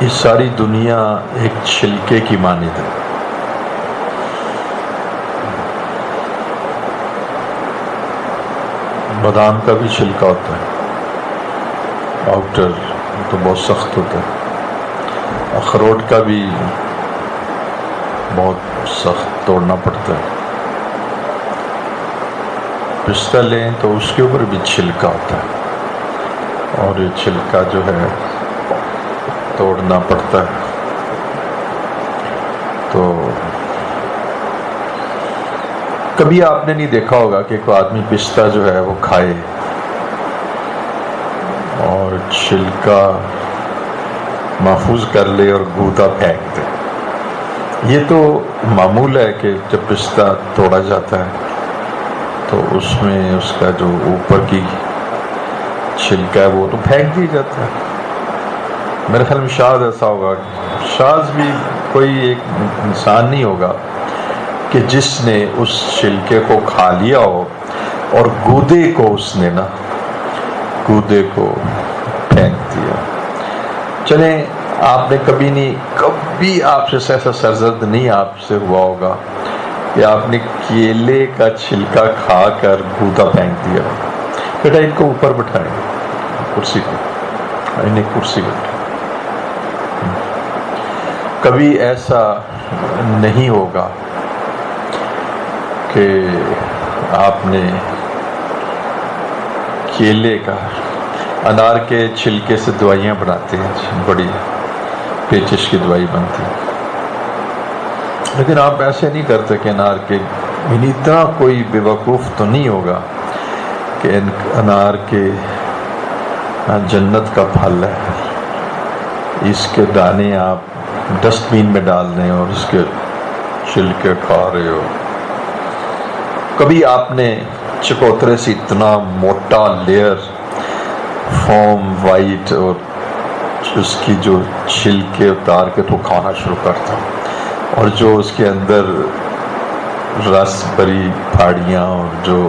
یہ ساری دنیا ایک چھلکے کی مانند ہے. بادام کا بھی چھلکا ہوتا ہے، آؤٹر تو بہت سخت ہوتا ہے. اخروٹ کا بھی بہت سخت توڑنا پڑتا ہے. پستہ لیں تو اس کے اوپر بھی چھلکا ہوتا ہے، اور یہ چھلکا جو ہے توڑنا پڑتا ہے. تو کبھی آپ نے نہیں دیکھا ہوگا کہ کوئی آدمی پستہ جو ہے وہ کھائے اور چھلکا محفوظ کر لے اور گودا پھینک دے. یہ تو معمول ہے کہ جب پستہ توڑا جاتا ہے تو اس میں اس کا جو اوپر کی چھلکا ہے وہ تو پھینک دیا جاتا ہے. میرے خیال میں شاید ایسا ہوگا، شاید بھی کوئی ایک انسان نہیں ہوگا کہ جس نے اس چھلکے کو کھا لیا ہو اور گودے کو اس نے گودے کو پھینک دیا. چلیں، آپ نے کبھی آپ سے ایسا سرزد نہیں آپ سے ہوا ہوگا کہ آپ نے کیلے کا چھلکا کھا کر گودا پھینک دیا. بیٹا ان کو اوپر بٹھائیں، کرسی کو، انہیں کرسی بٹھائیں. کبھی ایسا نہیں ہوگا کہ آپ نے کیلے کا، انار کے چھلکے سے دوائیاں بناتے ہیں، بڑی پیچش کی دوائی بنتی ہے، لیکن آپ ایسے نہیں کرتے کہ انار کے، اتنا کوئی بے وقوف تو نہیں ہوگا کہ انار کے جنت کا پھل ہے، اس کے دانے آپ ڈسٹ بین میں ڈال دیں اور اس کے چھلکے کھا رہے ہو. کبھی آپ نے چکوترے سے اتنا موٹا لیئر فوم وائٹ اور اس کی جو چھلکے اتار کے تو کھانا شروع کرتا، اور جو اس کے اندر رس بری پھاڑیاں اور جو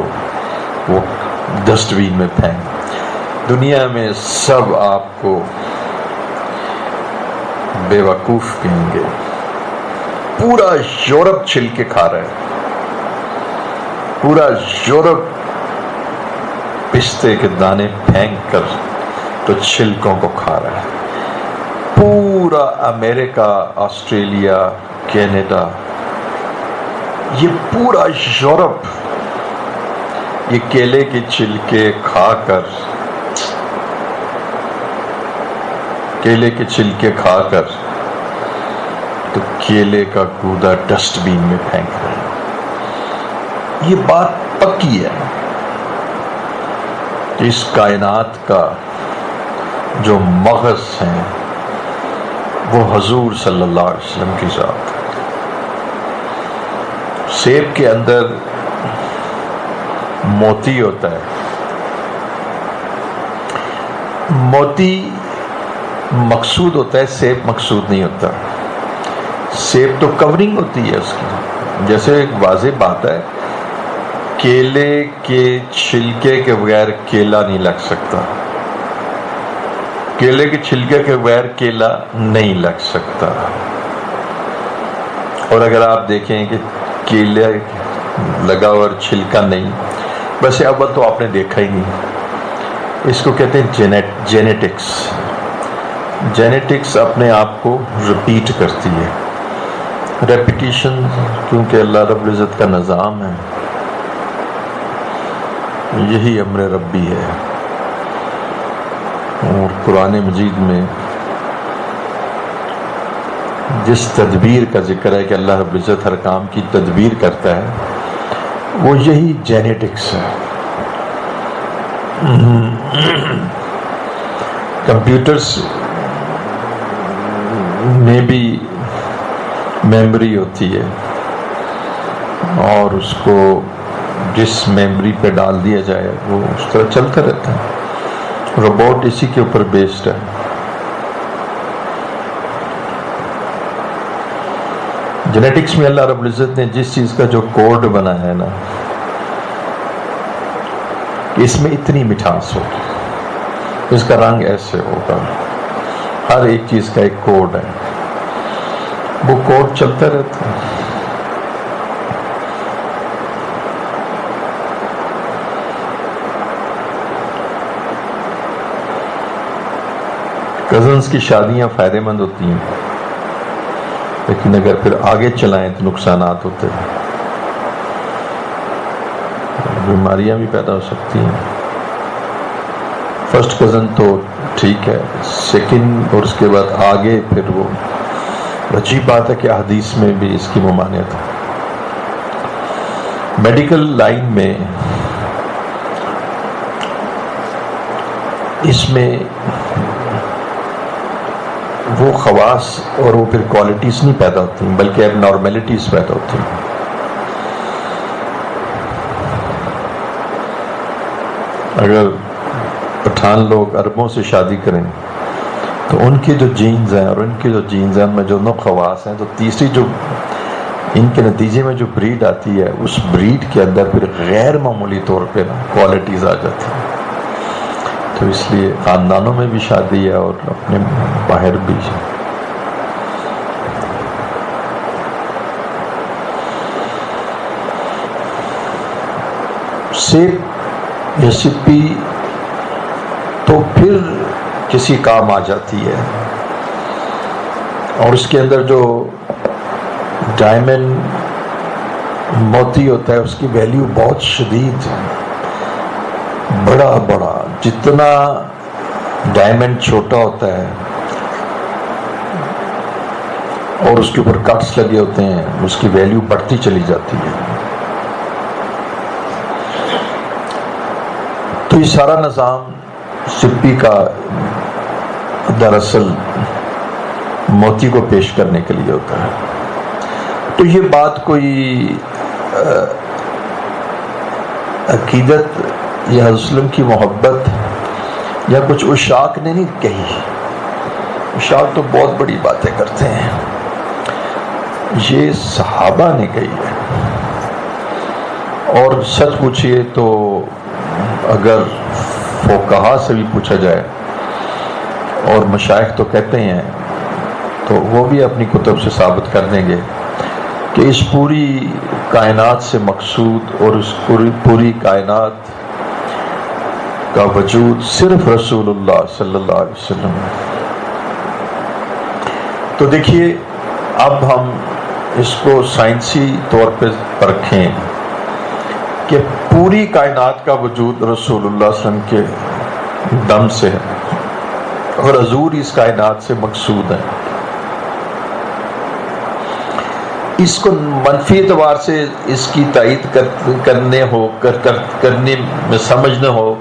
وہ ڈسٹ بین میں پھینک. دنیا میں سب آپ کو بے وقوف کہیں گے. پورا یورپ چھلکے کھا رہا ہے، پورا یورپ پستے کے دانے پھینک کر تو چھلکوں کو کھا رہا ہے. پورا امریکہ، آسٹریلیا، کینیڈا، یہ پورا یورپ یہ کیلے کے چھلکے کھا کر تو کیلے کا گودا ڈسٹ بین میں پھینک رہے ہیں. یہ بات پکی ہے کہ اس کائنات کا جو مغز ہیں وہ حضور صلی اللہ علیہ وسلم کی ذات ہے. سیب کے اندر موتی ہوتا ہے. موتی مقصود ہوتا ہے، سیب مقصود نہیں ہوتا. سیب تو کورنگ ہوتی ہے اس کی. جیسے ایک واضح بات ہے، کیلے کے چھلکے کے بغیر کیلا نہیں لگ سکتا، کیلے کے چھلکے کے بغیر کیلا نہیں لگ سکتا. اور اگر آپ دیکھیں کہ کیلے لگا اور چھلکا نہیں، ویسے اول تو آپ نے دیکھا ہی نہیں. اس کو کہتے ہیں جینیٹکس. جینیٹکس اپنے آپ کو ریپیٹ کرتی ہے. ریپیٹیشن کیونکہ اللہ رب العزت کا نظام ہے، یہی امر ربی ہے. اور قرآن مجید میں جس تدبیر کا ذکر ہے کہ اللہ رب العزت ہر کام کی تدبیر کرتا ہے، وہ یہی جینیٹکس ہے. کمپیوٹرز میں بھی میموری ہوتی ہے، اور اس کو جس میموری پہ ڈال دیا جائے وہ اس طرح چلتا رہتا ہے. روبوٹ اسی کے اوپر بیسڈ ہے. جینیٹکس میں اللہ رب العزت نے جس چیز کا جو کوڈ بنایا ہے نا، کہ اس میں اتنی مٹھاس ہوگی، اس کا رنگ ایسے ہوگا، ہر ایک چیز کا ایک کوڈ ہے، وہ کوڈ چلتا رہتا ہے۔ کزنس کی شادیاں فائدہ مند ہوتی ہیں، لیکن اگر پھر آگے چلائیں تو نقصانات ہوتے ہیں، بیماریاں بھی پیدا ہو سکتی ہیں۔ فرسٹ کزن تو ٹھیک ہے، سیکنڈ اور اس کے بعد آگے پھر وہ عجیب بات ہے کہ حدیث میں بھی اس کی ممانعت ہے۔ میڈیکل لائن میں اس میں وہ خواص اور وہ پھر کوالٹیز نہیں پیدا ہوتی ہیں، بلکہ اب نارملٹیز پیدا ہوتی ہیں۔ اگر پٹھان لوگ عربوں سے شادی کریں تو ان کے جو جینز ہیں اور ان کے جو جینز ہیں ان میں جو نو خواص ہیں، تو تیسری جو ان کے نتیجے میں جو بریڈ آتی ہے، اس بریڈ کے اندر پھر غیر معمولی طور پہ کوالٹیز آ جاتی ہیں۔ تو اس لیے خاندانوں میں بھی شادی ہے اور اپنے باہر بھی۔ سیب یا سپی تو پھر کسی کام آ جاتی ہے، اور اس کے اندر جو ڈائمنڈ موتی ہوتا ہے اس کی ویلیو بہت شدید ہے، بڑا جتنا ڈائمنڈ چھوٹا ہوتا ہے اور اس کے اوپر کٹس لگے ہوتے ہیں، اس کی ویلیو بڑھتی چلی جاتی ہے۔ تو یہ سارا نظام سپی کا دراصل موتی کو پیش کرنے کے لیے ہوتا ہے۔ تو یہ بات کوئی عقیدت یا حضرت کی محبت یا کچھ عشاق نے نہیں کہی، عشاق تو بہت بڑی باتیں کرتے ہیں، یہ صحابہ نے کہی ہے۔ اور سچ پوچھئے تو اگر فقہا سے بھی پوچھا جائے، اور مشائخ تو کہتے ہیں، تو وہ بھی اپنی کتب سے ثابت کر دیں گے کہ اس پوری کائنات سے مقصود اور اس پوری کائنات کا وجود صرف رسول اللہ صلی اللہ علیہ وسلم ہے۔ تو دیکھیے، اب ہم اس کو سائنسی طور پہ پرکھیں کہ پوری کائنات کا وجود رسول اللہ صلی اللہ علیہ وسلم کے دم سے ہے، اور حضور اس کائنات سے مقصود ہے۔ اس کو منفی اعتبار سے اس کی تائید کرنے میں سمجھنا ہو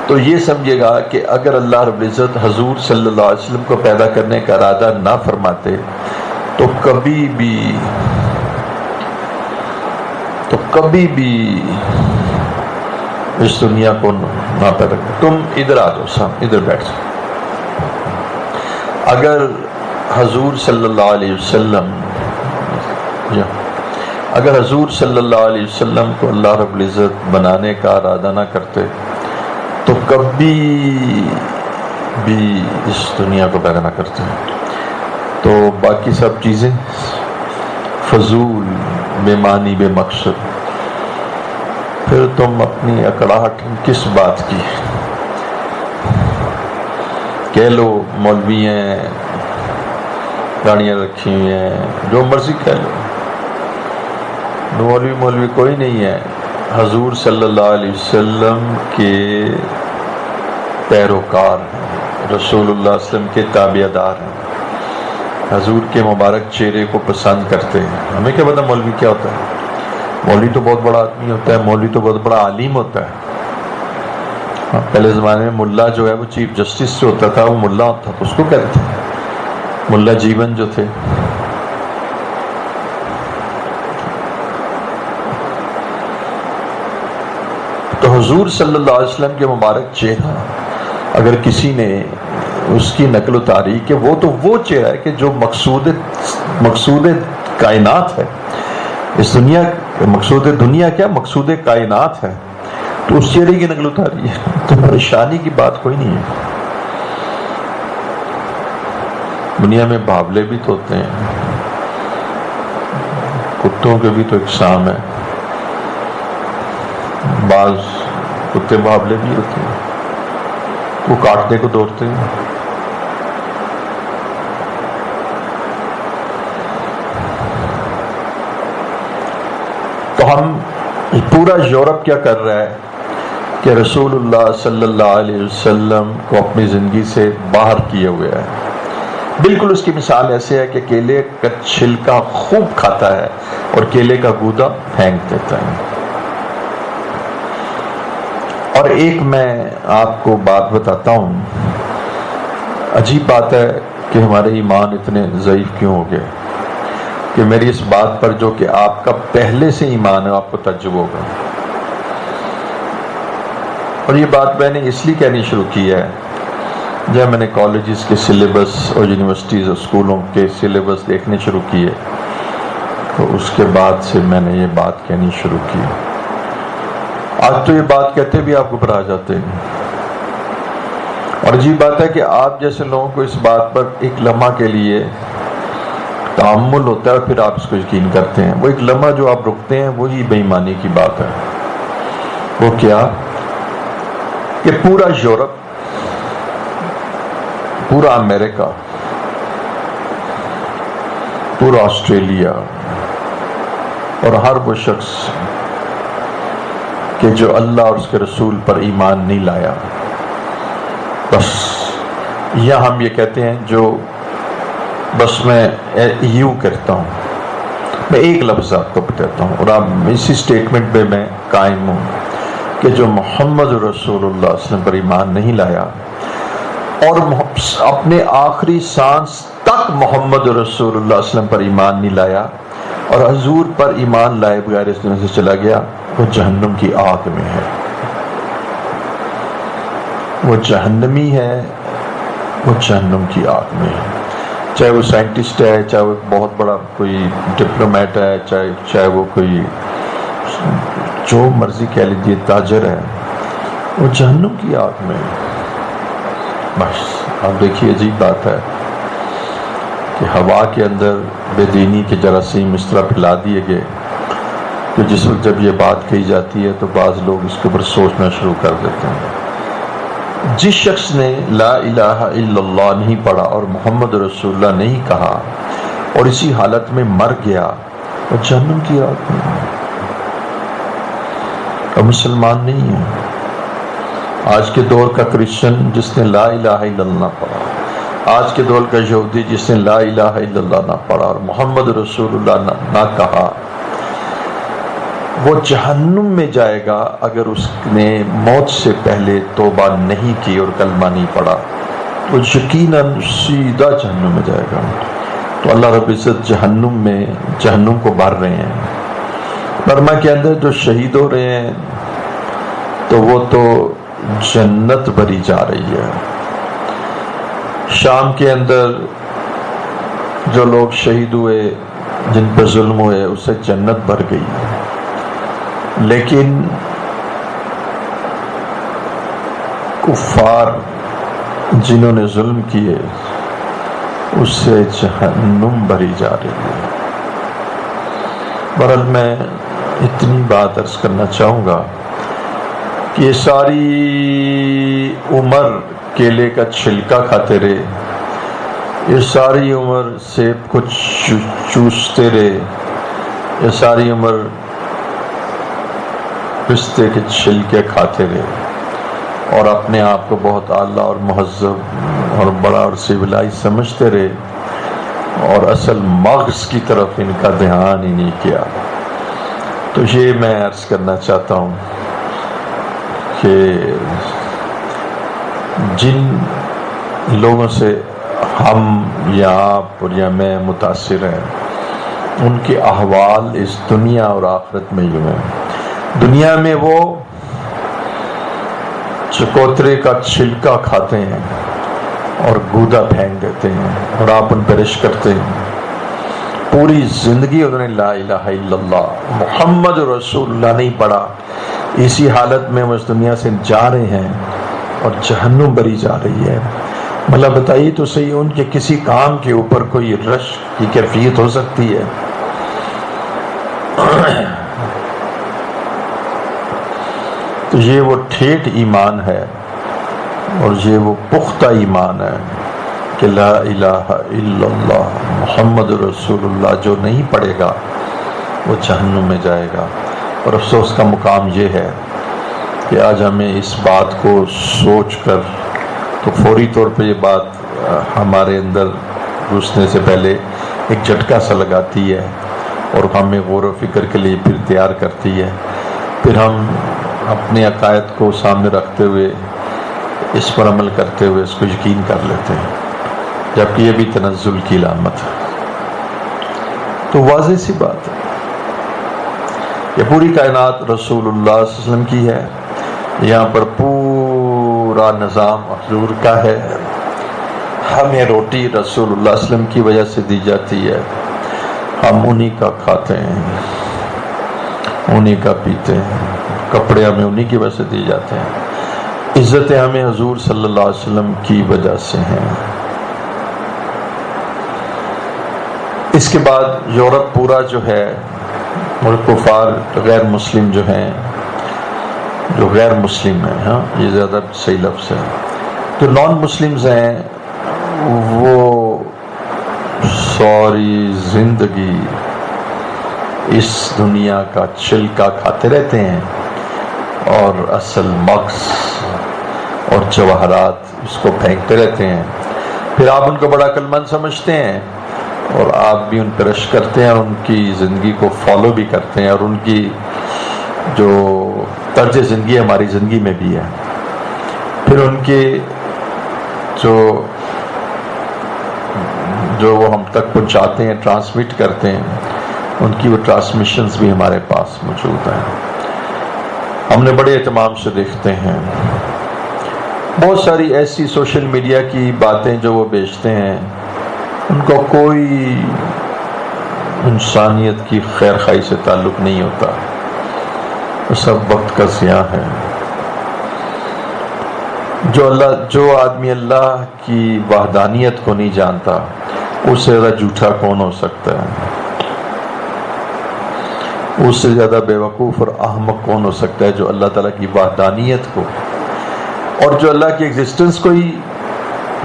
تو یہ سمجھے گا کہ اگر اللہ رب العزت حضور صلی اللہ علیہ وسلم کو پیدا کرنے کا ارادہ نہ فرماتے تو کبھی بھی اس دنیا کو نہ پیدا کر۔ تم ادھر آ جاؤ، سام ادھر بیٹھ جاؤ۔ اگر حضور صلی اللہ علیہ وسلم کو اللہ رب العزت بنانے کا ارادہ نہ کرتے تو کبھی بھی اس دنیا کو پیدا نہ کرتے، تو باقی سب چیزیں فضول، بے معنی، بے مقصد۔ پھر تم اپنی اکڑاہٹ کس بات کی؟ کہہ لو مولوی ہیں، گاڑیاں رکھی ہوئی ہیں، جو مرضی کہہ لو، مولوی کوئی نہیں ہے، حضور صلی اللہ علیہ وسلم کے پیروکار ہیں، رسول اللہ علیہ وسلم کے تابع دار ہیں، حضور کے مبارک چہرے کو پسند کرتے ہیں۔ ہمیں کیا پتا مولوی کیا ہوتا ہے؟ مولوی تو بہت بڑا آدمی ہوتا ہے، مولوی تو بہت بڑا عالم ہوتا ہے۔ پہلے زمانے میں ملا جو ہے وہ چیف جسٹس سے ہوتا تھا، وہ ملا ہوتا تھا، اس کو کہتے تھے ملا جیون جو تھے۔ تو حضور صلی اللہ علیہ وسلم کے مبارک چہرہ اگر کسی نے اس کی نقل اتاری کہ وہ تو وہ چہرہ ہے کہ جو مقصود کائنات ہے، اس دنیا مقصود دنیا کیا، مقصود کائنات ہے، تو اس چہرے کی نقل اتاری ہے، تو پریشانی کی بات کوئی نہیں ہے۔ دنیا میں بھاولے بھی تو ہوتے ہیں، کتوں کے بھی تو اقسام ہے، بعض کتے بھاولے بھی ہوتے ہیں، وہ کاٹنے کو دوڑتے ہیں۔ تو ہم پورا یورپ کیا کر رہا ہے کہ رسول اللہ صلی اللہ علیہ وسلم کو اپنی زندگی سے باہر کیے ہوئے ہے۔ بالکل اس کی مثال ایسے ہے کہ کیلے کا چھلکا خوب کھاتا ہے اور کیلے کا گودا پھینک دیتا ہے۔ اور ایک میں آپ کو بات بتاتا ہوں، عجیب بات ہے کہ ہمارے ایمان اتنے ضعیف کیوں ہو گئے کہ میری اس بات پر جو کہ آپ کا پہلے سے ایمان ہے آپ کو تعجب ہوگا۔ اور یہ بات میں نے اس لیے کہنی شروع کی ہے، جب میں نے کالجز کے سلیبس اور یونیورسٹیز اور اسکولوں کے سلیبس دیکھنے شروع کیے تو اس کے بعد سے میں نے یہ بات کہنی شروع کی۔ آج تو یہ بات کہتے بھی آپ گھبرا جاتے ہیں، اور عجیب بات ہے کہ آپ جیسے لوگوں کو اس بات پر ایک لمحہ کے لیے تعامل ہوتا ہے اور پھر آپ اس کو یقین کرتے ہیں۔ وہ ایک لمحہ جو آپ رکتے ہیں وہی بے ایمانی کی بات ہے۔ وہ کیا کہ پورا یورپ، پورا امریکہ، پورا آسٹریلیا اور ہر وہ شخص کہ جو اللہ اور اس کے رسول پر ایمان نہیں لایا، بس یا ہم یہ کہتے ہیں جو بس میں یوں کرتا ہوں، میں ایک لفظ آپ کو بتاتا ہوں اور آپ اسی سٹیٹمنٹ پہ میں قائم ہوں کہ جو محمد رسول اللہ صلی اللہ علیہ وسلم پر ایمان نہیں لایا اور اپنے آخری سانس تک محمد رسول اللہ صلی اللہ علیہ وسلم پر ایمان نہیں لایا اور حضور پر ایمان لائے بغیر اس دنیا سے چلا گیا، وہ جہنم کی آگ میں ہے، وہ جہنمی ہے، وہ جہنم کی آگ میں ہے۔ چاہے وہ سائنٹسٹ ہے، چاہے وہ بہت بڑا کوئی ڈپلومیٹ ہے، چاہے وہ کوئی جو مرضی کہہ لیجیے تاجر ہے، وہ جہنم کی آگ میں ہے۔ بس آپ دیکھیے عجیب بات ہے کہ ہوا کے اندر بے دینی کے جراثیم اس طرح پھیلا دیے گئے کہ جس وقت جب یہ بات کہی جاتی ہے تو بعض لوگ اس کے اوپر سوچنا شروع کر دیتے ہیں۔ جس شخص نے لا الہ الا اللہ نہیں پڑھا اور محمد رسول اللہ نہیں کہا اور اسی حالت میں مر گیا، وہ جہنم کی آگ میں ہے اور مسلمان نہیں ہے۔ آج کے دور کا کرسچن جس نے لا الہ الا اللہ پڑھا، آج کے دور کا یہودی جس نے لا الہ الا اللہ نہ پڑھا اور محمد رسول اللہ نہ کہا، وہ جہنم میں جائے گا اگر اس نے موت سے پہلے توبہ نہیں کی اور کلمہ نہیں پڑھا، وہ یقیناً سیدھا جہنم میں جائے گا۔ تو اللہ رب العزت جہنم کو بھر رہے ہیں۔ برما کے اندر جو شہید ہو رہے ہیں تو وہ تو جنت بھری جا رہی ہے۔ شام کے اندر جو لوگ شہید ہوئے، جن پر ظلم ہوئے، اس سے جنت بھر گئی، لیکن کفار جنہوں نے ظلم کیے اس سے جہنم بھری جا رہی ہے۔ بہرحال میں اتنی بات عرض کرنا چاہوں گا کہ یہ ساری عمر کیلے کا چھلکا کھاتے رہے، یہ ساری عمر سیب کو چوستے رہے، یہ ساری عمر پستے کے چھلکے کھاتے رہے اور اپنے آپ کو بہت اعلیٰ اور مہذب اور بڑا اور سویلائز سمجھتے رہے اور اصل مغز کی طرف ان کا دھیان ہی نہیں کیا۔ تو یہ میں عرض کرنا چاہتا ہوں کہ جن لوگوں سے ہم یا آپ اور یا میں متاثر ہیں، ان کے احوال اس دنیا اور آخرت میں یوں ہیں۔ دنیا میں وہ چکوترے کا چھلکا کھاتے ہیں اور گودا پھینک دیتے ہیں اور آپ ان پر عشق کرتے ہیں۔ پوری زندگی انہوں نے لا الہ الا اللہ محمد رسول اللہ نہیں پڑھا، اسی حالت میں وہ اس دنیا سے جا رہے ہیں اور جہنم بھری جا رہی ہے۔ بھلا بتائیے تو صحیح، ان کے کسی کام کے اوپر کوئی رش کی کیفیت ہو سکتی ہے؟ تو یہ وہ ٹھیٹ ایمان ہے اور یہ وہ پختہ ایمان ہے کہ لا الہ الا اللہ محمد رسول اللہ جو نہیں پڑھے گا وہ جہنم میں جائے گا۔ اور افسوس کا مقام یہ ہے کہ آج ہمیں اس بات کو سوچ کر تو فوری طور پہ یہ بات ہمارے اندر گھسنے سے پہلے ایک جھٹکا سا لگاتی ہے اور ہمیں غور و فکر کے لیے پھر تیار کرتی ہے۔ پھر ہم اپنے عقائد کو سامنے رکھتے ہوئے اس پر عمل کرتے ہوئے اس کو یقین کر لیتے ہیں، جبکہ یہ بھی تنزل کی علامت ہے۔ تو واضح سی بات ہے، یہ پوری کائنات رسول اللہ صلی اللہ علیہ وسلم کی ہے، یہاں پر پورا نظام حضور کا ہے۔ ہمیں روٹی رسول اللہ صلی اللہ علیہ وسلم کی وجہ سے دی جاتی ہے، ہم انہی کا کھاتے ہیں، انہی کا پیتے ہیں، کپڑے ہمیں انہی کی وجہ سے دی جاتے ہیں، عزتیں ہمیں حضور صلی اللہ علیہ وسلم کی وجہ سے ہیں۔ اس کے بعد یورپ پورا جو ہے اور کفار غیر مسلم جو ہیں، جو غیر مسلم ہیں، ہاں یہ زیادہ صحیح لفظ ہے، جو نان مسلمز ہیں وہ ساری زندگی اس دنیا کا چھلکا کھاتے رہتے ہیں اور اصل مغز اور جواہرات اس کو پھینکتے رہتے ہیں۔ پھر آپ ان کو بڑا عقل مند سمجھتے ہیں اور آپ بھی ان پر رشک کرتے ہیں اور ان کی زندگی کو فالو بھی کرتے ہیں، اور ان کی جو طرز زندگی ہماری زندگی میں بھی ہے، پھر ان کے جو وہ ہم تک پہنچاتے ہیں، ٹرانسمٹ کرتے ہیں، ان کی وہ ٹرانسمیشنز بھی ہمارے پاس موجود ہیں۔ ہم نے بڑے اہتمام سے دیکھتے ہیں بہت ساری ایسی سوشل میڈیا کی باتیں جو وہ بیچتے ہیں، ان کو کوئی انسانیت کی خیر خواہی سے تعلق نہیں ہوتا، وہ سب وقت کا ضیاع ہے۔ جو آدمی اللہ کی وحدانیت کو نہیں جانتا، اس سے زیادہ جھوٹا کون ہو سکتا ہے؟ اس سے زیادہ بے وقوف اور احمق کون ہو سکتا ہے جو اللہ تعالیٰ کی وحدانیت کو اور جو اللہ کی ایگزسٹنس کو ہی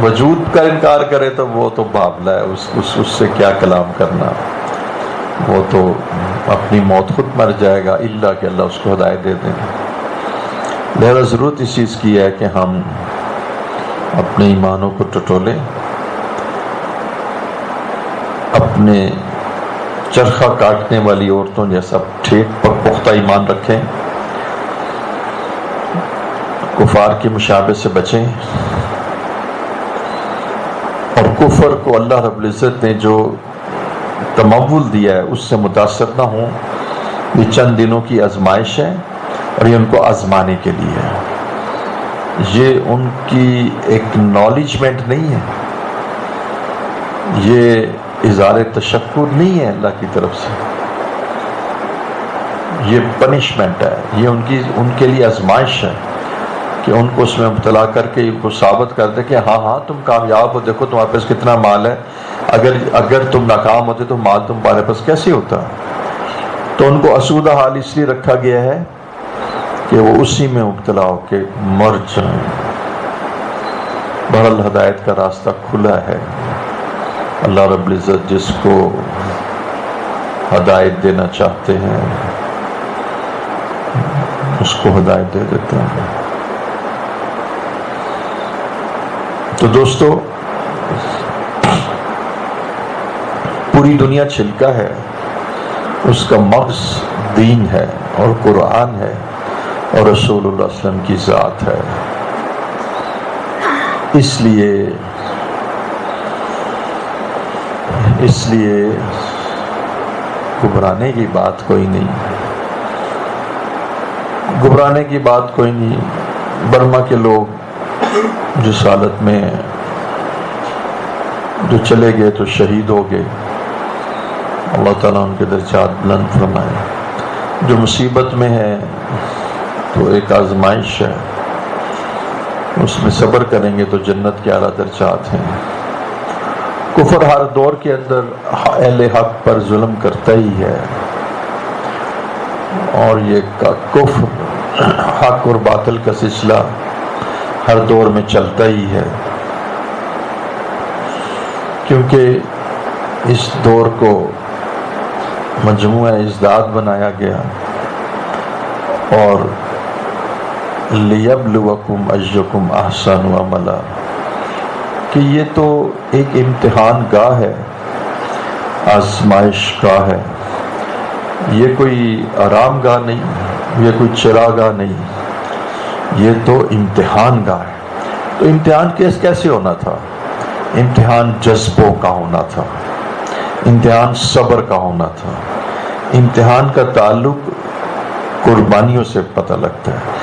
وجود کا انکار کرے؟ تو وہ تو بابلا ہے، اس سے کیا کلام کرنا، وہ تو اپنی موت خود مر جائے گا، الا کہ اللہ اس کو ہدایت دے دیں۔ لہذا ضرورت اس چیز کی ہے کہ ہم اپنے ایمانوں کو ٹٹولیں، اپنے چرخہ کاٹنے والی عورتوں جیسا ٹھیک پر پختہ ایمان رکھیں، کفار کی مشابہت سے بچیں، اور کفر کو اللہ رب العزت نے جو تمول دیا ہے اس سے متاثر نہ ہوں۔ یہ چند دنوں کی آزمائش ہے اور یہ ان کو آزمانے کے لیے ہے، یہ ان کی ایکنالجمنٹ نہیں ہے، یہ اظہار تشکر نہیں ہے اللہ کی طرف سے، یہ پنشمنٹ ہے، یہ ان کے لیے آزمائش ہے کہ ان کو اس میں مبتلا کر کے ان کو ثابت کر دے کہ ہاں تم کامیاب ہو، دیکھو تمہارے پاس کتنا مال ہے، اگر تم ناکام ہوتے تو مال تمہارے پاس کیسے ہوتا؟ تو ان کو اسودہ حال اس لیے رکھا گیا ہے کہ وہ اسی میں مبتلا ہو کے مر جائیں۔ بہرحال ہدایت کا راستہ کھلا ہے، اللہ رب العزت جس کو ہدایت دینا چاہتے ہیں اس کو ہدایت دے دیتے ہیں۔ تو دوستو، پوری دنیا چھلکا ہے، اس کا مغز دین ہے اور قرآن ہے اور رسول اللہ صلی اللہ علیہ وسلم کی ذات ہے۔ اس لیے گھبرانے کی بات کوئی نہیں، گھبرانے کی بات کوئی نہیں۔ برما کے لوگ جس حالت میں جو چلے گئے تو شہید ہو گئے، اللہ تعالیٰ ان کے درجات بلند فرمائے۔ جو مصیبت میں ہے تو ایک آزمائش ہے، اس میں صبر کریں گے تو جنت کے اعلیٰ درجات ہیں۔ کفر ہر دور کے اندر اہل حق پر ظلم کرتا ہی ہے، اور یہ کفر حق اور باطل کا سلسلہ ہر دور میں چلتا ہی ہے، کیونکہ اس دور کو مجموعہ ازداد بنایا گیا، اور لِيَبْلُوَكُمْ أَيُّكُمْ أَحْسَنُ عَمَلًا، کہ یہ تو ایک امتحان گاہ ہے، آزمائش گاہ ہے، یہ کوئی آرام گاہ نہیں، یہ کوئی چراگاہ نہیں، یہ تو امتحان گاہ ہے۔ تو امتحان کیسے ہونا تھا؟ امتحان جذبوں کا ہونا تھا، امتحان صبر کا ہونا تھا۔ امتحان کا تعلق قربانیوں سے پتہ لگتا ہے،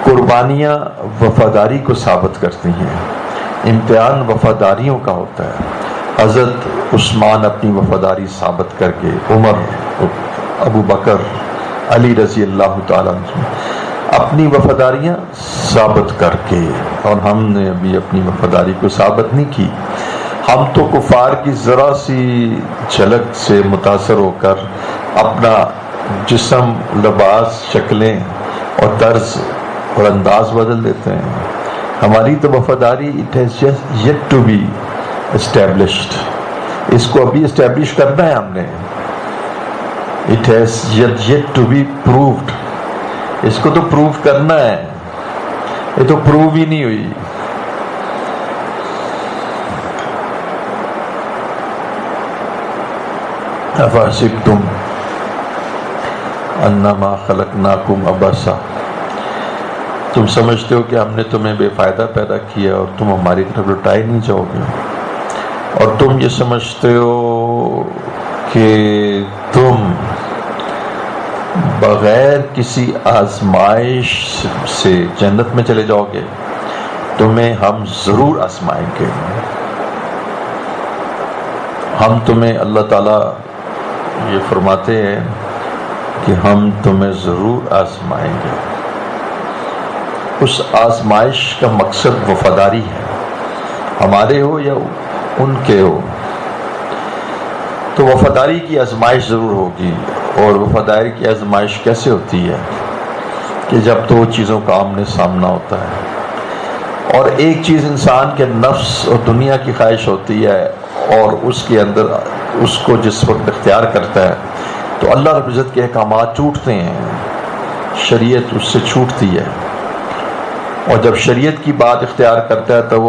قربانیاں وفاداری کو ثابت کرتی ہیں، امتحان وفاداریوں کا ہوتا ہے۔ حضرت عثمان اپنی وفاداری ثابت کر کے، عمر، ابو بکر، علی رضی اللہ تعالیٰ عنہ اپنی وفاداریاں ثابت کر کے، اور ہم نے ابھی اپنی وفاداری کو ثابت نہیں کی۔ ہم تو کفار کی ذرا سی جھلک سے متاثر ہو کر اپنا جسم، لباس، شکلیں اور طرز اور انداز بدل دیتے ہیں۔ ہماری تو وفاداری it has just yet to be established، اس کو ابھی اسٹیبلش کرنا ہے ہم نے۔ it has yet to be proved، اس کو تو پروو کرنا ہے، یہ تو پروو ہی نہیں ہوئی۔ افحسبتم انما خلقناکم عبثا، تم سمجھتے ہو کہ ہم نے تمہیں بے فائدہ پیدا کیا اور تم ہماری طرف لوٹائے نہیں جاؤ گے، اور تم یہ سمجھتے ہو کہ تم بغیر کسی آزمائش سے جنت میں چلے جاؤ گے، تمہیں ہم ضرور آزمائیں گے۔ ہم تمہیں، اللہ تعالیٰ یہ فرماتے ہیں کہ ہم تمہیں ضرور آزمائیں گے۔ اس آزمائش کا مقصد وفاداری ہے، ہمارے ہو یا ان کے ہو، تو وفاداری کی آزمائش ضرور ہوگی۔ اور وفاداری کی آزمائش کیسے ہوتی ہے؟ کہ جب دو چیزوں کا آمنے سامنا ہوتا ہے، اور ایک چیز انسان کے نفس اور دنیا کی خواہش ہوتی ہے، اور اس کے اندر اس کو جس وقت اختیار کرتا ہے تو اللہ رب العزت کے احکامات ٹوٹتے ہیں، شریعت اس سے چھوٹتی ہے، اور جب شریعت کی بات اختیار کرتا ہے تو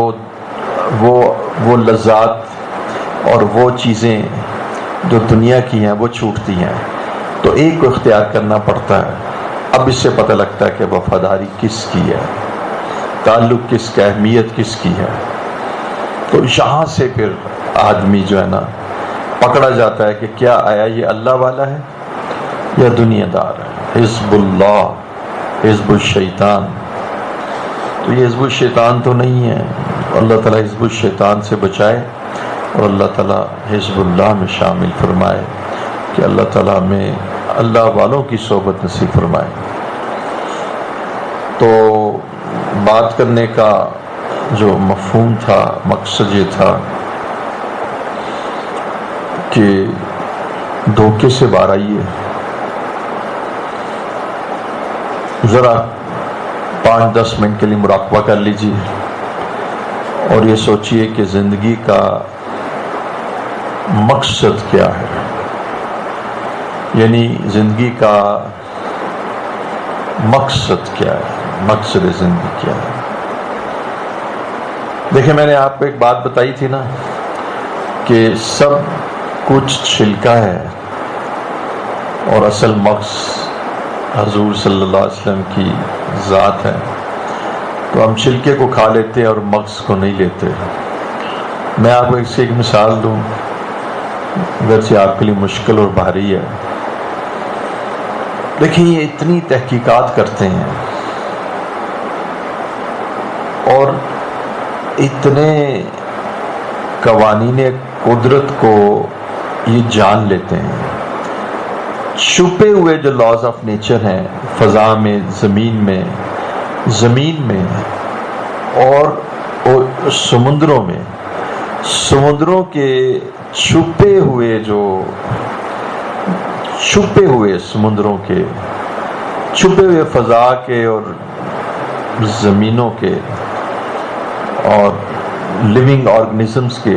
وہ لذات اور وہ چیزیں جو دنیا کی ہیں وہ چھوٹتی ہیں، تو ایک کو اختیار کرنا پڑتا ہے۔ اب اس سے پتہ لگتا ہے کہ وفاداری کس کی ہے، تعلق کس کا، اہمیت کس کی ہے۔ تو یہاں سے پھر آدمی جو ہے نا پکڑا جاتا ہے کہ کیا آیا یہ اللہ والا ہے یا دنیا دار ہے، حزب اللہ، حزب الشیطان۔ تو یہ حزب الشیطان تو نہیں ہے، اللہ تعالیٰ حزب الشیطان سے بچائے اور اللہ تعالیٰ حزب اللہ میں شامل فرمائے، کہ اللہ تعالیٰ میں اللہ والوں کی صحبت نصیب فرمائے۔ تو بات کرنے کا جو مفہوم تھا، مقصد یہ تھا کہ دھوکے سے باہر آئیے، ذرا 5-10 منٹ کے لیے مراقبہ کر لیجیے، اور یہ سوچئے کہ زندگی کا مقصد کیا ہے، یعنی زندگی کا مقصد کیا ہے، مقصد زندگی کیا ہے۔ دیکھیں، میں نے آپ کو ایک بات بتائی تھی نا کہ سب کچھ چھلکا ہے اور اصل مقصد حضور صلی اللہ علیہ وسلم کی ذات ہے، تو ہم چھلکے کو کھا لیتے ہیں اور مقصد کو نہیں لیتے۔ میں آپ کو اس کی ایک مثال دوں، اگرچہ آپ کے لیے مشکل اور بھاری ہے۔ دیکھیں، یہ اتنی تحقیقات کرتے ہیں اور اتنے قوانین قدرت کو یہ جان لیتے ہیں، چھپے ہوئے جو لاز آف نیچر ہیں، فضا میں، زمین میں، اور سمندروں کے چھپے ہوئے سمندروں کے چھپے ہوئے فضا کے اور زمینوں کے اور لیونگ آرگنزمز کے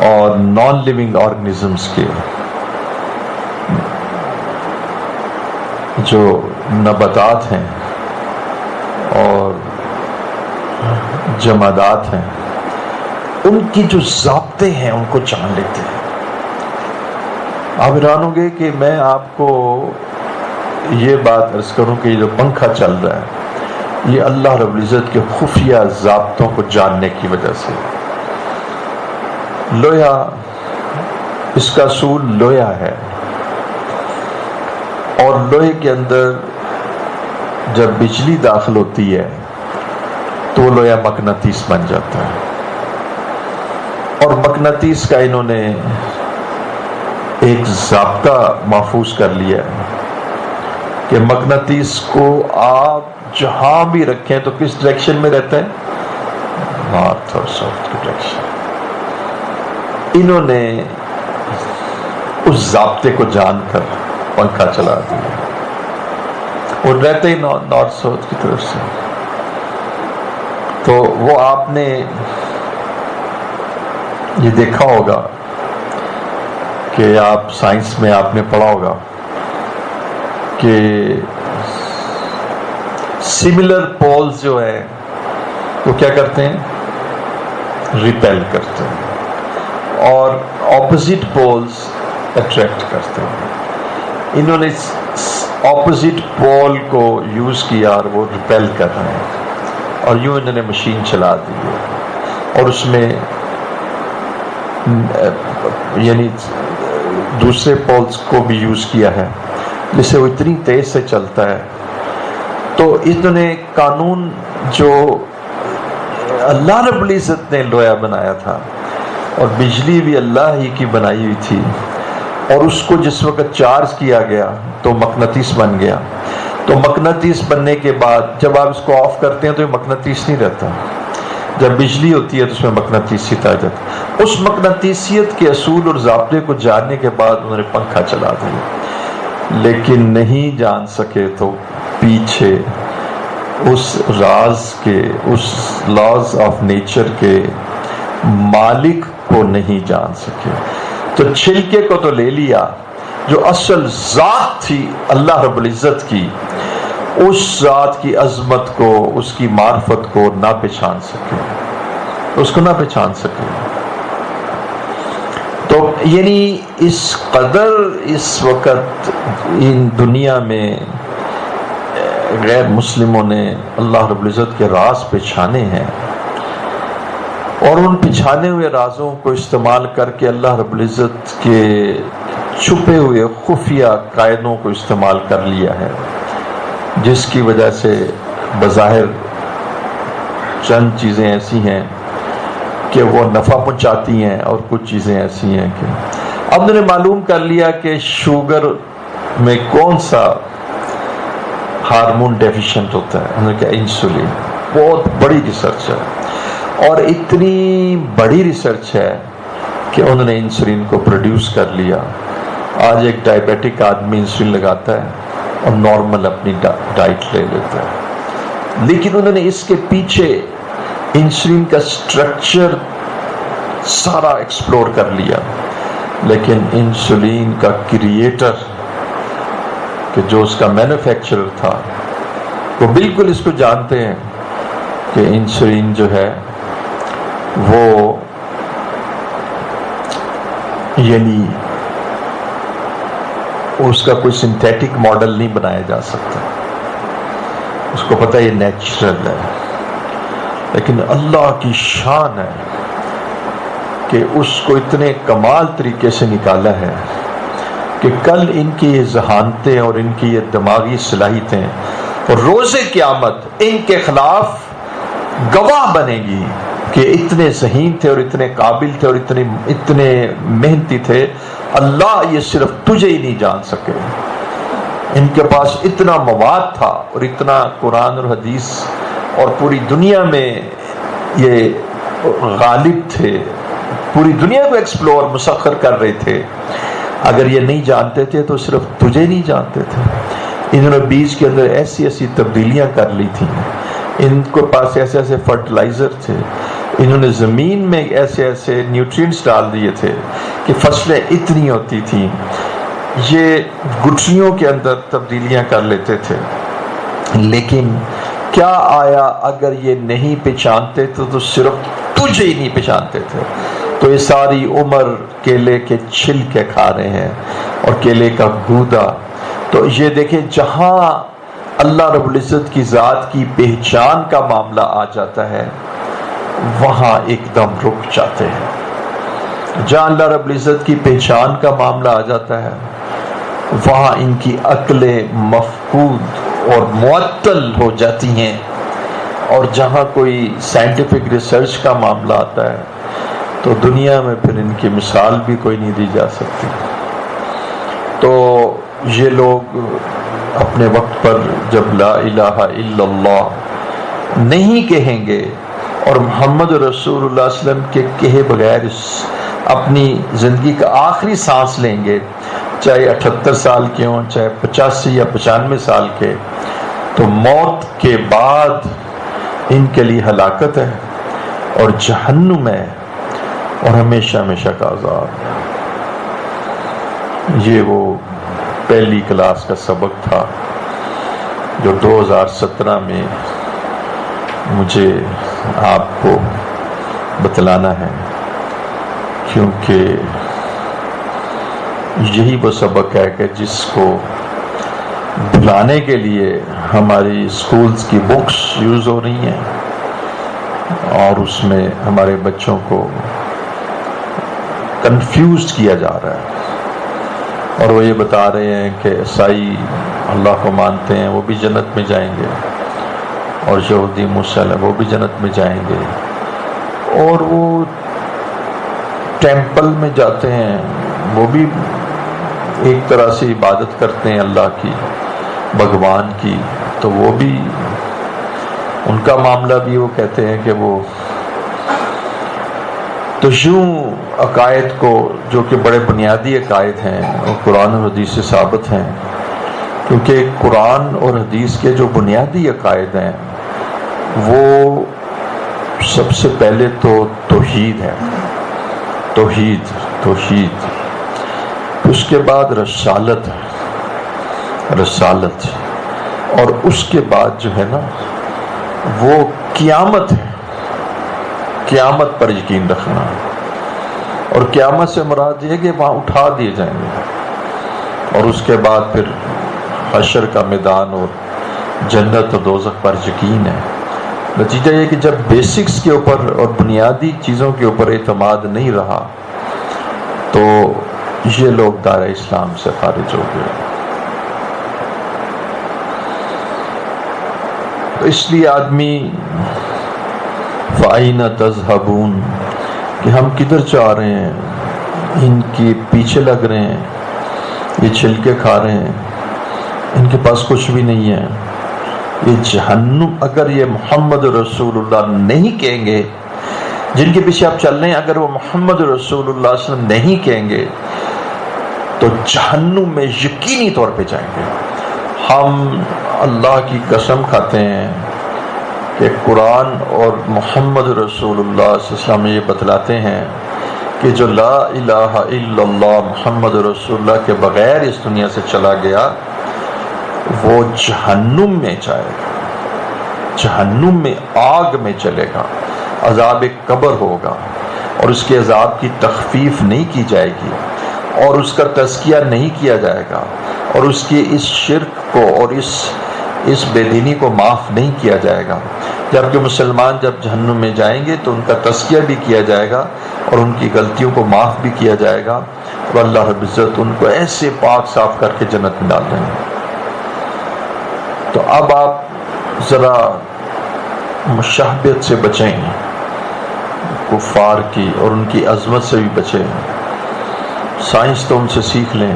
اور نان لیونگ آرگنزمز کے جو نباتات ہیں اور جمادات ہیں، ان کی جو ضابطے ہیں ان کو جان لیتے ہیں۔ آپ حیران ہوں گے کہ میں آپ کو یہ بات عرض کروں کہ یہ جو پنکھا چل رہا ہے یہ اللہ رب العزت کے خفیہ ضابطوں کو جاننے کی وجہ سے۔ لوہا، اس کا اصول لوہا ہے، اور لوہے کے اندر جب بجلی داخل ہوتی ہے تو وہ لوہا مقناطیس بن جاتا ہے، اور مقناطیس کا انہوں نے ایک ضابطہ محفوظ کر لیا ہے کہ مقناطیس کو آپ جہاں بھی رکھیں تو کس ڈائریکشن میں رہتا ہے؟ نارتھ اور ساؤتھ کی ڈائریکشن۔ انہوں نے اس ضابطے کو جان کر پنکھا چلا دیا، اور رہتے ہی نارتھ ساؤتھ کی طرف سے۔ تو وہ آپ نے یہ دیکھا ہوگا کہ آپ سائنس میں آپ نے پڑھا ہوگا کہ سملر پولز جو ہے وہ کیا کرتے ہیں؟ ریپیل کرتے ہیں، اور اپوزٹ پولز اٹریکٹ کرتے ہیں۔ انہوں نے اپوزٹ پول کو یوز کیا اور وہ ریپیل کر رہے ہیں، اور یوں انہوں نے مشین چلا دی ہے، اور اس میں یعنی دوسرے پولز کو بھی یوز کیا ہے جس سے وہ اتنی تیز سے چلتا ہے۔ تو انہوں نے قانون جو اللہ رب العزت نے لوہا بنایا تھا، اور بجلی بھی اللہ ہی کی بنائی ہوئی تھی، اور اس کو جس وقت چارج کیا گیا تو مقناطیس بن گیا۔ تو مقناطیس بننے کے بعد جب آپ اس کو آف کرتے ہیں تو یہ مقناطیس نہیں رہتا، جب بجلی ہوتی ہے تو اس میں مقناطیسیت آ جاتی ہے۔ اس مقناطیسیت کے اصول اور ضابطے کو جاننے کے بعد انہوں نے پنکھا چلا دیا، لیکن نہیں جان سکے تو پیچھے اس راز کے، اس لاز آف نیچر کے مالک کو نہیں جان سکے۔ تو چھلکے کو تو لے لیا، جو اصل ذات تھی اللہ رب العزت کی، اس ذات کی عظمت کو، اس کی معرفت کو نہ پہچان سکے، اس کو نہ پہچان سکے۔ تو یعنی اس قدر اس وقت ان دنیا میں غیر مسلموں نے اللہ رب العزت کے راز پہچانے ہیں، اور ان پچھانے ہوئے رازوں کو استعمال کر کے اللہ رب العزت کے چھپے ہوئے خفیہ قاعدوں کو استعمال کر لیا ہے، جس کی وجہ سے بظاہر چند چیزیں ایسی ہیں کہ وہ نفع پہنچاتی ہیں، اور کچھ چیزیں ایسی ہیں کہ اب انہوں نے معلوم کر لیا کہ شوگر میں کون سا ہارمون ڈیفیشنٹ ہوتا ہے۔ انہوں نے کہا انسولین۔ بہت بڑی ریسرچ ہے، اور اتنی بڑی ریسرچ ہے کہ انہوں نے انسولین کو پروڈیوس کر لیا۔ آج ایک ڈائبیٹک آدمی انسولین لگاتا ہے اور نارمل اپنی ڈائٹ لے لیتا ہے، لیکن انہوں نے اس کے پیچھے انسولین کا سٹرکچر سارا ایکسپلور کر لیا۔ لیکن انسولین کا کریٹر، کہ جو اس کا مینوفیکچرر تھا، وہ بالکل اس کو جانتے ہیں کہ انسولین جو ہے وہ یعنی اس کا کوئی سنتھیٹک ماڈل نہیں بنایا جا سکتا، اس کو پتہ یہ نیچرل ہے۔ لیکن اللہ کی شان ہے کہ اس کو اتنے کمال طریقے سے نکالا ہے کہ کل ان کی یہ ذہانتیں اور ان کی یہ دماغی صلاحیتیں اور روز قیامت ان کے خلاف گواہ بنے گی کہ اتنے ذہین تھے اور اتنے قابل تھے اور اتنے محنتی تھے، اللہ یہ صرف تجھے ہی نہیں جان سکے۔ ان کے پاس اتنا مواد تھا اور اتنا قرآن اور حدیث اور پوری دنیا میں یہ غالب تھے، پوری دنیا کو ایکسپلور مسخر کر رہے تھے. اگر یہ نہیں جانتے تھے تو صرف تجھے نہیں جانتے تھے. انہوں نے بیج کے اندر ایسی ایسی تبدیلیاں کر لی تھیں، ان کو پاس ایسے ایسے فرٹیلائزر تھے، انہوں نے زمین میں ایسے ایسے نیوٹرینٹس ڈال دیے تھے کہ فصلیں اتنی ہوتی تھیں. یہ گٹھلیوں کے اندر تبدیلیاں کر لیتے تھے. لیکن کیا آیا اگر یہ نہیں پہچانتے تو صرف تجھے ہی نہیں پہچانتے تھے. تو یہ ساری عمر کیلے کے چھلکے کھا رہے ہیں اور کیلے کا گودا. تو یہ دیکھیں جہاں اللہ رب العزت کی ذات کی پہچان کا معاملہ آ جاتا ہے وہاں ایک دم رک جاتے ہیں. جہاں اللہ رب العزت کی پہچان کا معاملہ آ جاتا ہے وہاں ان کی عقلیں مفقود اور معطل ہو جاتی ہیں. اور جہاں کوئی سائنٹیفک ریسرچ کا معاملہ آتا ہے تو دنیا میں پھر ان کی مثال بھی کوئی نہیں دی جا سکتی. تو یہ لوگ اپنے وقت پر جب لا الہ الا اللہ نہیں کہیں گے اور محمد رسول اللہ صلی اللہ علیہ وسلم کے کہے بغیر اپنی زندگی کا آخری سانس لیں گے، چاہے 78 سال کے ہوں، چاہے 85 یا 95 سال کے، تو موت کے بعد ان کے لیے ہلاکت ہے اور جہنم ہے اور ہمیشہ ہمیشہ کا عذاب. یہ وہ پہلی کلاس کا سبق تھا جو 2017 میں مجھے آپ کو بتلانا ہے، کیونکہ یہی وہ سبق ہے کہ جس کو بھلانے کے لیے ہماری اسکولز کی بکس یوز ہو رہی ہیں اور اس میں ہمارے بچوں کو کنفیوز کیا جا رہا ہے. اور وہ یہ بتا رہے ہیں کہ عیسائی اللہ کو مانتے ہیں وہ بھی جنت میں جائیں گے، اور یہودی مسلم وہ بھی جنت میں جائیں گے، اور وہ ٹیمپل میں جاتے ہیں وہ بھی ایک طرح سے عبادت کرتے ہیں اللہ کی، بھگوان کی، تو وہ بھی ان کا معاملہ بھی وہ کہتے ہیں کہ وہ تو یوں عقائد کو جو کہ بڑے بنیادی عقائد ہیں اور قرآن اور حدیث سے ثابت ہیں، کیونکہ قرآن اور حدیث کے جو بنیادی عقائد ہیں وہ سب سے پہلے تو توحید ہے، توحید، اس کے بعد رسالت ہے، رسالت، اور اس کے بعد جو ہے نا وہ قیامت ہے، قیامت پر یقین رکھنا. اور قیامت سے مراد یہ ہے کہ وہاں اٹھا دیے جائیں گے، اور اس کے بعد پھر حشر کا میدان اور جنت و دوزخ پر یقین ہے. نتیجہ یہ کہ جب بیسکس کے اوپر اور بنیادی چیزوں کے اوپر اعتماد نہیں رہا تو یہ لوگ دائرہ اسلام سے خارج ہو گئے. تو اس لیے آدمی فَأَيْنَ تَذْهَبُونَ کہ ہم کدھر چاہ رہے ہیں، ان کے پیچھے لگ رہے ہیں، یہ چھلکے کھا رہے ہیں، ان کے پاس کچھ بھی نہیں ہے. یہ جہنم، اگر یہ محمد رسول اللہ نہیں کہیں گے، جن کے پیچھے آپ چل رہے ہیں، اگر وہ محمد رسول اللہ صلی اللہ علیہ وسلم نہیں کہیں گے تو جہنم میں یقینی طور پہ جائیں گے. ہم اللہ کی قسم کھاتے ہیں کہ قرآن اور محمد رسول اللہ صلی اللہ علیہ وسلم یہ بتلاتے ہیں کہ جو لا الہ الا اللہ محمد رسول اللہ کے بغیر اس دنیا سے چلا گیا وہ جہنم میں جائے گا، جہنم میں آگ میں چلے گا، عذاب قبر ہوگا، اور اس کے عذاب کی تخفیف نہیں کی جائے گی، اور اس کا تزکیہ نہیں کیا جائے گا، اور اس کی اس شرک کو اور اس بے دینی کو معاف نہیں کیا جائے گا. جبکہ مسلمان جب جہنم میں جائیں گے تو ان کا تزکیہ بھی کیا جائے گا اور ان کی غلطیوں کو معاف بھی کیا جائے گا، اور اللہ رب العزت ان کو ایسے پاک صاف کر کے جنت میں ڈال دیں گے. تو اب آپ ذرا مشابہت سے بچیں، کفار کی اور ان کی عظمت سے بھی بچیں. سائنس تو ان سے سیکھ لیں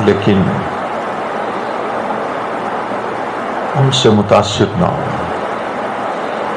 لیکن ان سے متاثر نہ ہو.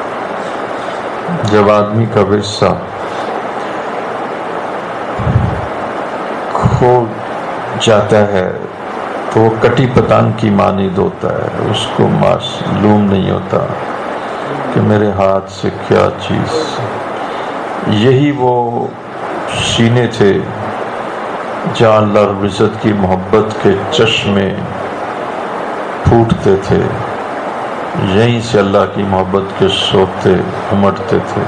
جب آدمی کا ورثہ کھو جاتا ہے تو وہ کٹی پتنگ کی مانند ہوتا ہے، اس کو معلوم نہیں ہوتا کہ میرے ہاتھ سے کیا چیز. یہی وہ سینے تھے جہاں اللہ رب العزت کی محبت کے چشمے پھوٹتے تھے، یہیں سے اللہ کی محبت کے سوتے امڑتے تھے.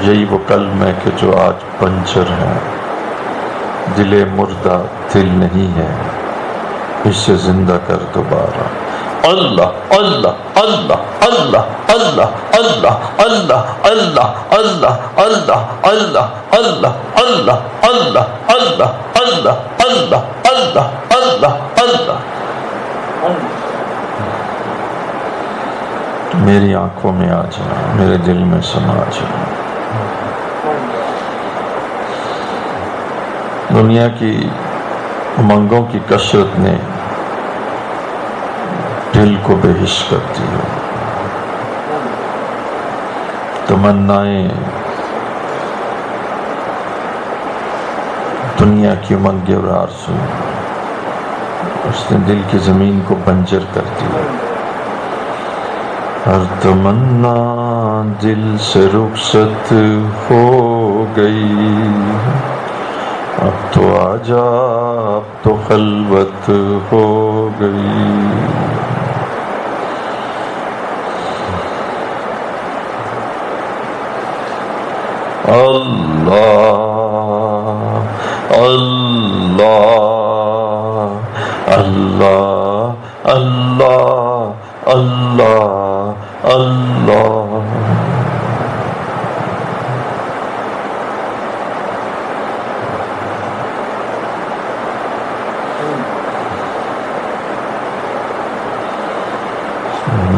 یہی وہ قلب ہے کہ جو آج پنچر ہے، دل مردہ دل نہیں ہے، اسے زندہ کر دوبارہ. اللہ اللہ اللہ اللہ اللہ اللہ اللہ اللہ اللہ اللہ اللہ اللہ اللہ اللہ اللہ اللہ اللہ اللہ اللہ. میری آنکھوں میں آ جائے، میرے دل میں سما جائے. دنیا کی امنگوں کی کثرت نے دل کو بے حس کر دیا. تمنائیں دنیا کی امنگیں اور آرزو، اس نے دل کی زمین کو بنجر کر دیا. ہر تمنا دل سے رخصت ہو گئی، اب تو آجا اب تو خلوت ہو گئی. اللہ اللہ اللہ اللہ اللہ اللہ.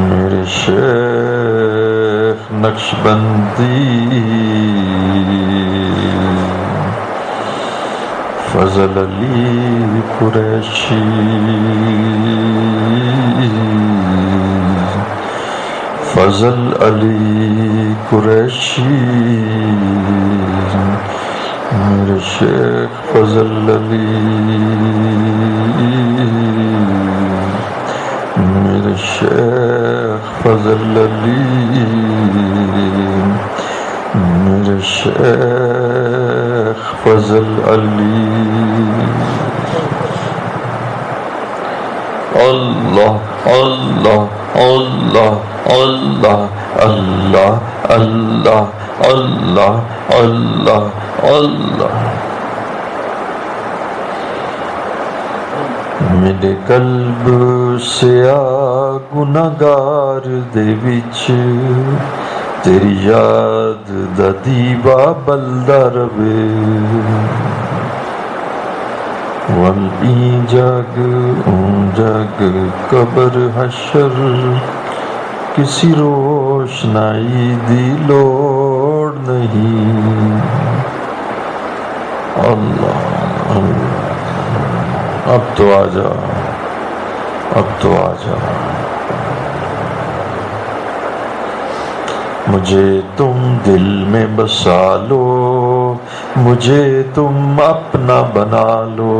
میرے شیخ نقشبندی فضل علی قریشی، فضل علی قریشی، میرے شیخ فضل علی، میرے شیخ فضل علی، میرے شیخ فضل علی. اللہ اللہ اللہ اللہ اللہ اللہ اللہ اللہ اللہ. میرے قلب سے آ گناہگار دے وچ تیری یاد دا دیوا بلدا رہے. ول ای جگ اون جگ قبر حشر کسی روشنائی دی لوڑ نہیں. اللہ اللہ، اب تو آ جا، اب تو آ جا. مجھے تم دل میں بسا لو، مجھے تم اپنا بنا لو.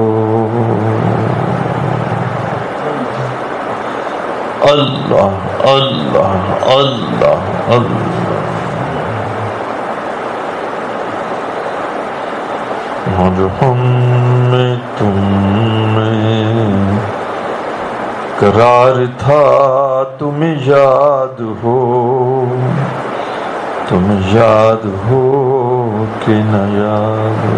اللہ اللہ اللہ اللہ. اور ہم میں تم میں قرار تھا، تمہیں یاد ہو، تمہیں یاد ہو کہ نہ یاد ہو.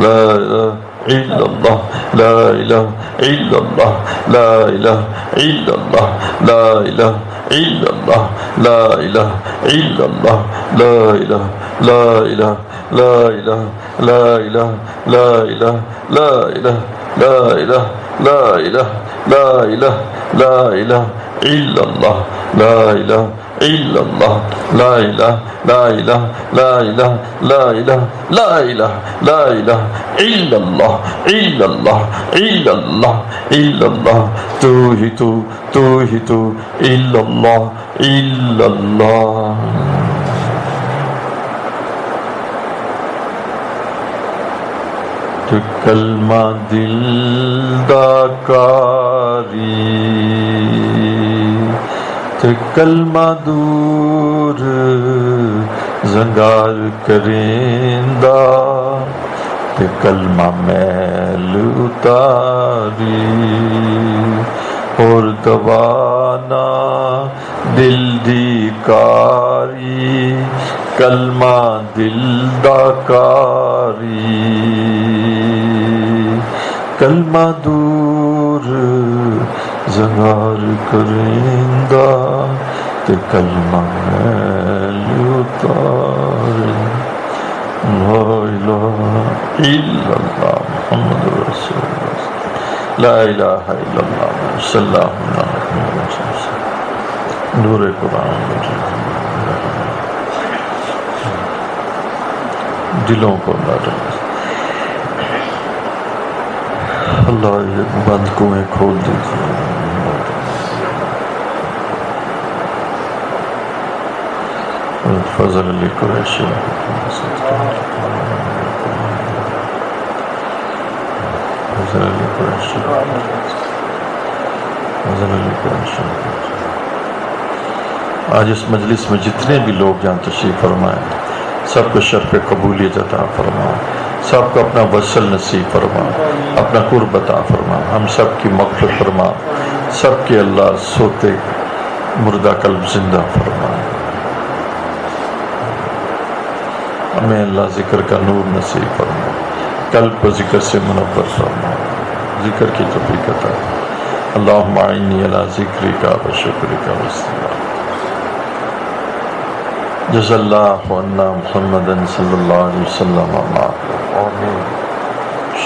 لا الہ الا اللہ، لا الہ الا اللہ، لا الہ الا اللہ، لا الہ الا اللہ، لا الہ الا اللہ، لا الہ لا الہ لا الہ لا الہ لا الہ لا الہ لا الہ لا الہ لا الہ لا الہ الا اللہ، لا الہ الا اللہ لا الہ لا الہ لا الہ لا الہ لا الہ لا الہ الا اللہ الا اللہ الا اللہ الا اللہ تو ہی تو الا اللہ الا اللہ کلمہ دل دا کاری کلمہ دور زنگار کریندا کلمہ میل اتاری اور دوانا دل دی کاری کلمہ دل دا کاری کلمہ دور زنگار کریندا تے کلمہ میل اتاری لا الہ الا اللہ محمد رسول اللہ لا الہ الا اللہ صلی اللہ علیہ وسلم نور قرآن دلوں کو نہ ڈالے اللہ یہ بند کنویں کھول دیجیے فضل علی قریشی فضل علی قریشی فضل علی قریشی آج اس مجلس میں جتنے بھی لوگ جہاں تشریف فرمائیں سب کو شرف قبولیت عطا فرما سب کو اپنا وصل نصیب فرما اپنا قرب عطا فرما ہم سب کی مغفرت فرما سب کے اللہ سوتے مردہ قلب زندہ فرما ہمیں اللہ ذکر کا نور نصیب فرما قلب کو ذکر سے منور فرما ذکر کی توفیق عطا اللہم اعنی علی ذکرک و شکرک و استغفارک جزا اللہ عنا محمد صلی اللہ علیہ وسلم آمین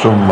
ثم